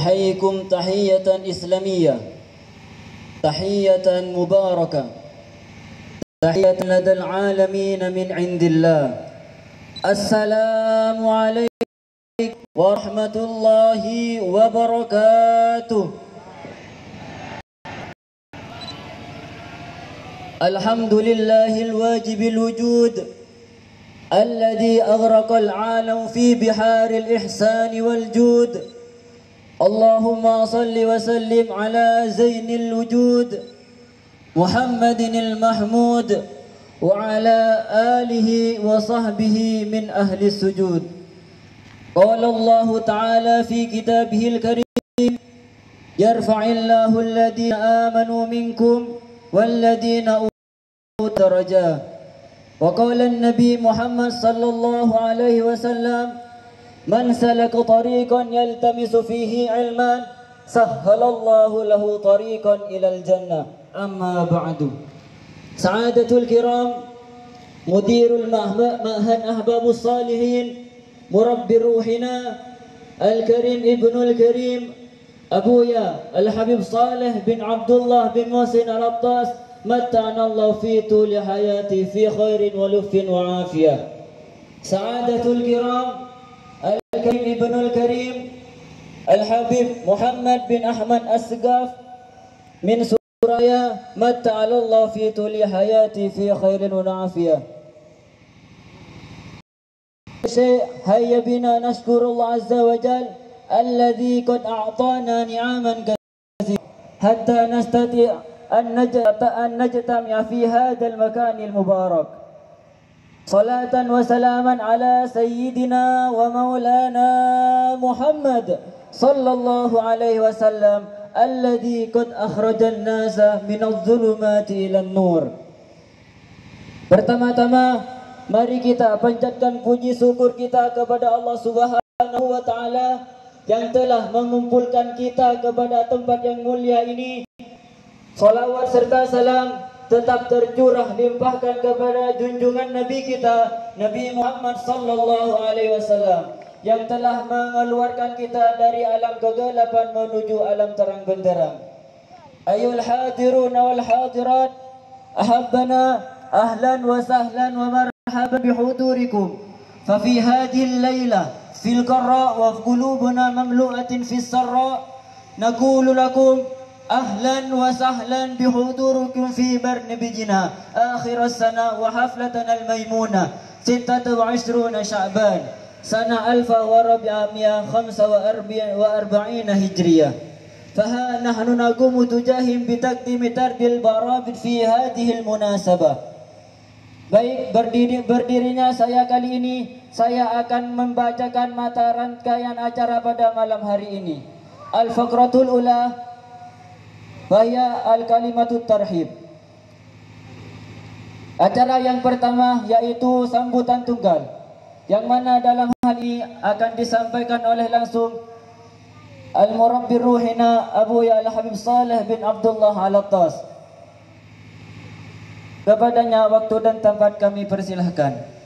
أحييكم تحية إسلامية، تحية مباركة، تحية لدى العالمين من عند الله. السلام عليكم ورحمة الله وبركاته. الحمد لله الواجب الوجود الذي أغرق العالم في بحار الإحسان والجود. اللهم صل وسلم على زين الوجود محمد المحمود وعلى آله وصحبه من أهل السجود. قال الله تعالى في كتابه الكريم: يرفع الله الذين آمنوا منكم والذين أوتوا درجات. وقال النبي محمد صلى الله عليه وسلم: من سلك طريقا يلتمس فيه علما سهل الله له طريقا إلى الجنة. أما بعد، سعادة الكرام، مدير المعهد أحباب الصالحين، مربي روحنا الكريم ابن الكريم أبويا الحبيب صالح بن عبد الله بن محسن العباس، متعنا الله في طول حياتي في خير ولف وعافية. سعادة الكرام، الكريم ابن الكريم الحبيب محمد بن أحمد السقاف من سوريا، متع الله في طول حياتي في خير وعافية. شيء هيا بنا نشكر الله عز وجل الذي قد أعطانا نعما كثيرة حتى نستطيع أن نجتمع في هذا المكان المبارك. صلاة وسلاما على سيدنا ومولانا محمد صلى الله عليه وسلم الذي قد أخرج الناس من الظلمات إلى النور. Pertama-tama mari kita panjatkan puji syukur kita kepada Allah Subhanahu wa taala yang telah mengumpulkan kita kepada tempat yang mulia ini. Salawat serta salam tetap tercurah limpahkan kepada junjungan Nabi kita, Nabi Muhammad sallallahu alaihi wasallam yang telah mengeluarkan kita dari alam kegelapan menuju alam terang benderang. Ayul hadirun wal hadirat, ahabbana ahlan wa sahlan wa marhaban bihudurikum. Fa fi hadhihi al-laila fil qarra wa qulubuna mamlu'atin fis sarra naqulu lakum أهلا وسهلا بحضوركم في برنامجنا آخر السنة وحفلتنا الميمونة 26 شعبان سنة 1445 هجرية. فها نحن نقوم تجاههم بتقديم ترد البرامج في هذه المناسبة. Baik, berdirinya saya kali ini, saya akan membacakan mata rangkaian acara pada malam hari ini. Al-Faqratul Ula Bahaya Al-Kalimatut Tarhib. Acara yang pertama yaitu sambutan tunggal, yang mana dalam hal ini akan disampaikan oleh langsung Al-Murabbi Ruhina Abu Ya Al-Habib Saleh bin Abdullah Al-Attas. Kepadanya waktu dan tempat kami persilahkan.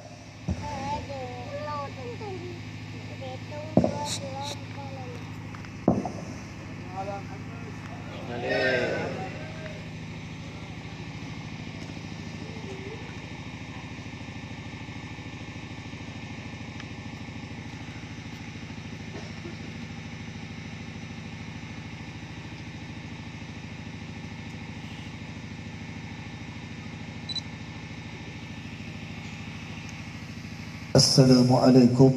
Assalamualaikum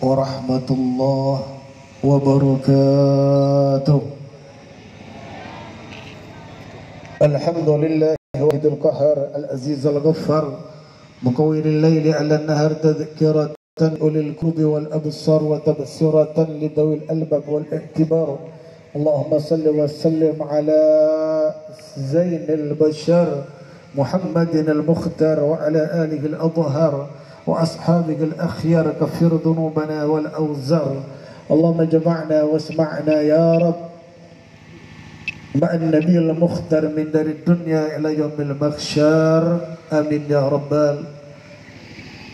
warahmatullahi wabarakatuh. Alhamdulillah wahidul qahar al-aziz al-ghaffar muqawwil al-layli 'ala an-nahar tadhkiratan ulil qulubi wal absar wa tabsiratan lidawil albab wal i'tibar. Allahumma salli wa sallim ala zainil bashar Muhammadin al-mukhtar wa ala alihi al-adhhar وأصحابك الأخيار كفر ذنوبنا والأوزار. اللهم جمعنا واسمعنا يا رب مع النبي المختار من دار الدنيا إلى يوم المخشر آمين يا رب.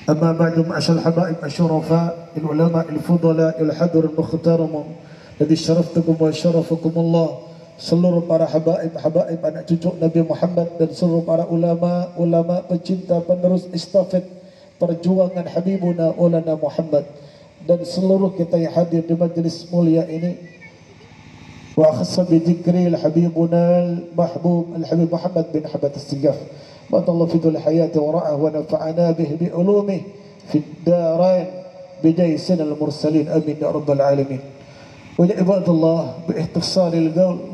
أما بعد معاشر الحبائب الشرفاء العلماء الفضلاء الحضور المختارم الذي شرفتكم وشرفكم الله, seluruh para habaib anak cucu Nabi Muhammad dan seluruh para ulama pecinta penerus estafet perjuangan Habibuna Maulana Muhammad dan seluruh kita yang hadir di majlis mulia ini. Wa khassa bi dzikri Habibuna al-mahbub al-Habib Muhammad bin Habat as-Sigaf. Barakallahu fi dhil hayati wa ra'ah wa nafa'ana bihi bi ulumihi fi ad-darain bi jaysin al-mursalin amin ya rabbal alamin. Wa ya ibadallah bi ihtisalil qaul,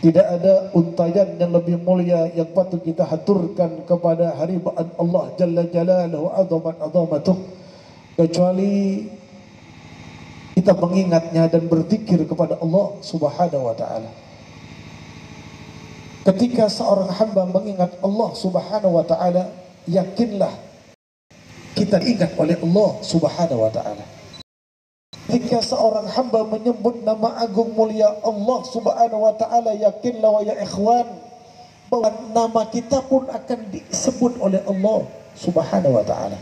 tidak ada untayan yang lebih mulia yang patut kita haturkan kepada hariban Allah Jalla Jalaluhu azaman azamatuh kecuali kita mengingatnya dan berzikir kepada Allah Subhanahu wa taala. Ketika seorang hamba mengingat Allah Subhanahu wa taala, yakinlah kita diingat oleh Allah Subhanahu wa taala. Ketika seorang hamba menyebut nama agung mulia Allah Subhanahu wa taala, yakinlah wa ya ikhwan bahwa nama kita pun akan disebut oleh Allah Subhanahu wa taala.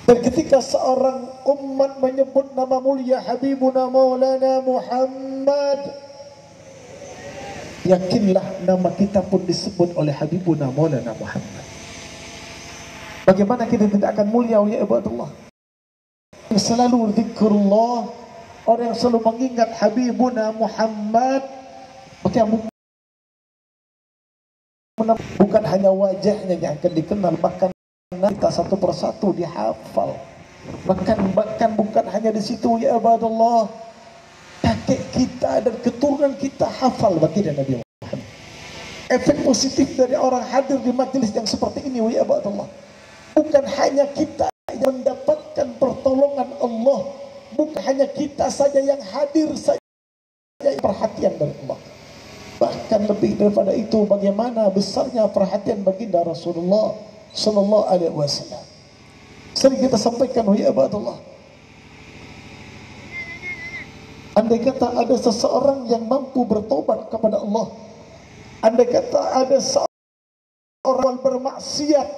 Dan ketika seorang umat menyebut nama mulia Habibuna Maulana Muhammad, yakinlah nama kita pun disebut oleh Habibuna Maulana Muhammad. Bagaimana kita tidak akan mulia ya ibadallah? Selalu zikrullah, orang yang selalu mengingat Habibuna Muhammad, maka bukan hanya wajahnya yang akan dikenal, bahkan kita satu persatu dihafal. Bahkan bukan hanya di situ ya ibadallah, kakek kita dan keturunan kita hafal baginda Nabi Muhammad. Efek positif dari orang hadir di majelis yang seperti ini ya ibadallah, bukan hanya kita yang mendapatkan pertolongan Allah, bukan hanya kita saja yang hadir saja perhatian dari Allah. Bahkan lebih daripada itu, bagaimana besarnya perhatian baginda Rasulullah sallallahu alaihi wasallam. Sering kita sampaikan ya ibadallah, andai kata ada seseorang yang mampu bertobat kepada Allah, andai kata ada seorang bermaksiat,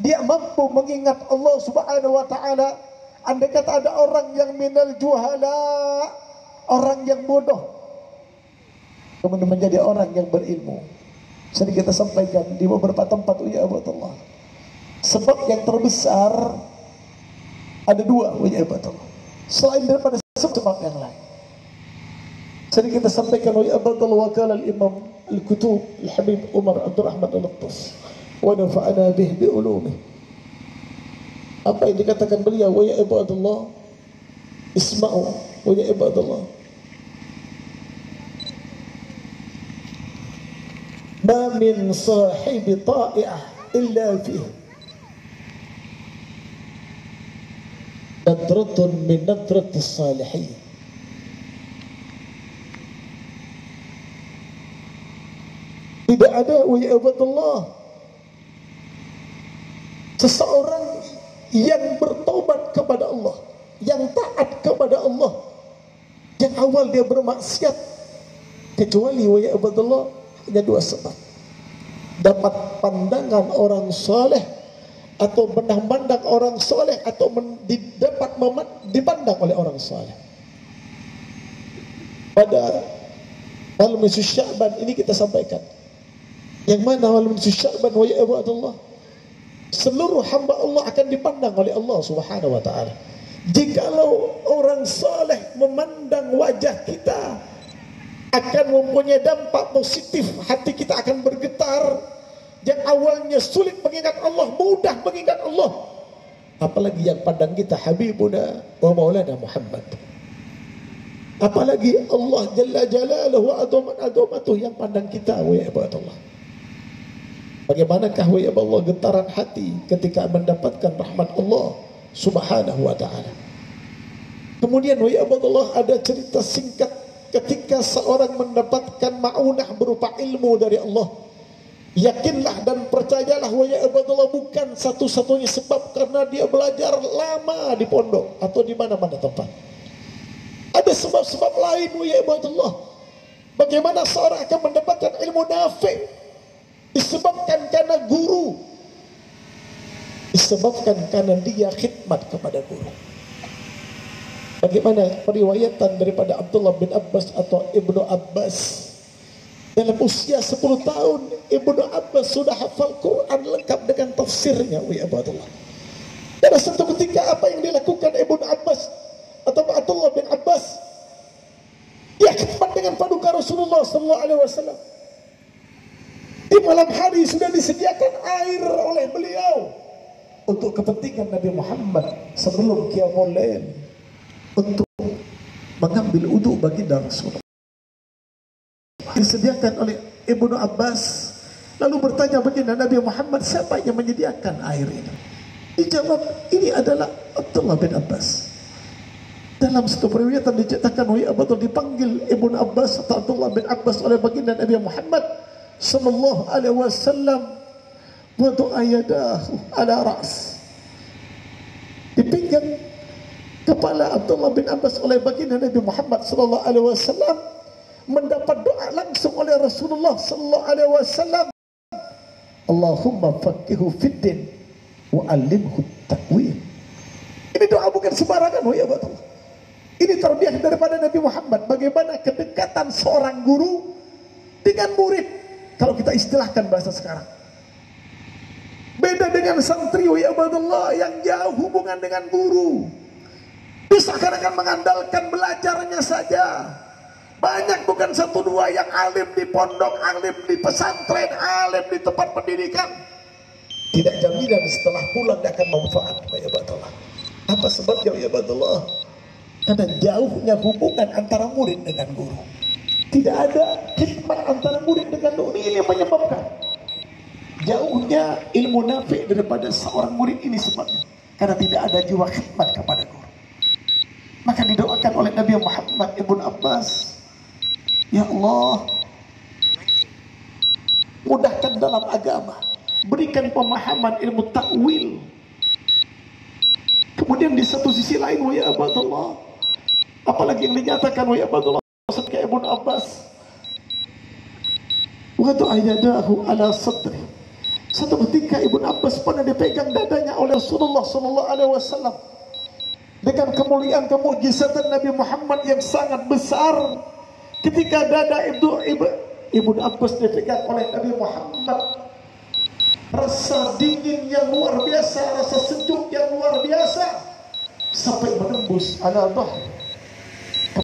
dia mampu mengingat Allah subhanahu wa ta'ala, andai kata ada orang yang minal juhala, orang yang bodoh, kemudian menjadi orang yang berilmu. Sering kita sampaikan di beberapa tempat ya ibadallah, sebab yang terbesar ada dua ya ibadallah, selain daripada sebab yang lain. Sering kita sampaikan ya ibadallah, wakala al-imam al-kutub al-habib Umar Abdurrahman al-Qtas wa nafa'ana bih bi ulumih. Apa yang dikatakan beliau ya ibadallah, isma'u ya ibadallah, ma min sahibi ta'i'ah illa fihi nadratun min nadratis salihin. Tidak ada ya ibadallah seseorang yang bertobat kepada Allah, yang taat kepada Allah, yang awal dia bermaksiat, kecuali ya ibadallah hanya dua sebab: dapat pandangan orang soleh, atau memandang orang soleh, atau dapat dipandang oleh orang soleh. Pada malam nisfu Sya'ban ini kita sampaikan, yang mana malam nisfu Sya'ban wa ya ibadallah, seluruh hamba Allah akan dipandang oleh Allah subhanahu wa ta'ala. Jikalau orang soleh memandang wajah kita, akan mempunyai dampak positif, hati kita akan bergetar. Yang awalnya sulit mengingat Allah, mudah mengingat Allah. Apalagi yang pandang kita Habibuna wa Maulana Muhammad. Apalagi Allah Jalla Jalaluhu wa adhamatuh yang pandang kita wa ya ibadallah. Bagaimanakah wa ya Allah getaran hati ketika mendapatkan rahmat Allah subhanahu wa ta'ala. Kemudian wa ya Allah, ada cerita singkat ketika seorang mendapatkan ma'unah berupa ilmu dari Allah. Yakinlah dan percayalah wa ya ibadallah, bukan satu-satunya sebab karena dia belajar lama di pondok atau di mana-mana tempat. Ada sebab-sebab lain wa ya ibadallah. Bagaimana seorang akan mendapatkan ilmu nafi'? Disebabkan karena guru, disebabkan karena dia khidmat kepada guru. Bagaimana periwayatan daripada Abdullah bin Abbas atau Ibnu Abbas, dalam usia 10 tahun Ibnu Abbas sudah hafal Quran lengkap dengan tafsirnya wa ibadallah. Pada satu ketika apa yang dilakukan Ibnu Abbas atau Abdullah bin Abbas, dia khidmat dengan paduka Rasulullah sallallahu alaihi wasallam. Di malam hari sudah disediakan air oleh beliau untuk kepentingan Nabi Muhammad sebelum qiyamul lail, untuk mengambil wudu baginda Rasulullah. Disediakan oleh Ibnu Abbas, lalu bertanya baginda Nabi Muhammad, siapa yang menyediakan air ini? Dijawab, ini adalah Abdullah bin Abbas. Dalam satu periwayatan diceritakan betul dipanggil Ibnu Abbas atau Abdullah bin Abbas oleh baginda Nabi Muhammad sallallahu alaihi wasallam, wa du'a yadahu ala ra's. Dipinggang kepala Abdullah bin Abbas oleh baginda Nabi Muhammad sallallahu alaihi wasallam, mendapat doa langsung oleh Rasulullah sallallahu alaihi wasallam, Allahumma faqihu fiddin wa 'allimhu ta'wil. Ini doa bukan sembarangan ya betul. Ini terbiak daripada Nabi Muhammad, bagaimana kedekatan seorang guru dengan murid. Kalau kita istilahkan bahasa sekarang, beda dengan santri ya Abdullah yang jauh hubungan dengan guru. Bisa kadang-kadang mengandalkan belajarnya saja. Banyak bukan satu dua yang alim di pondok, alim di pesantren, alim di tempat pendidikan. Tidak jaminan setelah pulang dia akan manfaat ya Abdullah. Apa sebabnya ya Abdullah? Karena jauhnya hubungan antara murid dengan guru. Tidak ada khidmat antara murid dengan guru. Ini yang menyebabkan jauhnya ilmu nafi daripada seorang murid ini sebabnya. Karena tidak ada jiwa khidmat kepada guru. Maka didoakan oleh Nabi Muhammad Ibn Abbas, ya Allah, mudahkan dalam agama, berikan pemahaman ilmu takwil. Kemudian di satu sisi lain, wa ya Abdullah, apalagi yang dinyatakan wa ya Abdullah ketika Ibn Abbas wa du'ayadahu ala sadri. Satu ketika Ibn Abbas pernah dipegang dadanya oleh Rasulullah sallallahu alaihi wasallam dengan kemuliaan kemujizatan Nabi Muhammad yang sangat besar. Ketika dada Ibn Abbas dipegang oleh Nabi Muhammad, rasa dingin yang luar biasa, rasa sejuk yang luar biasa sampai menembus ala dhahri.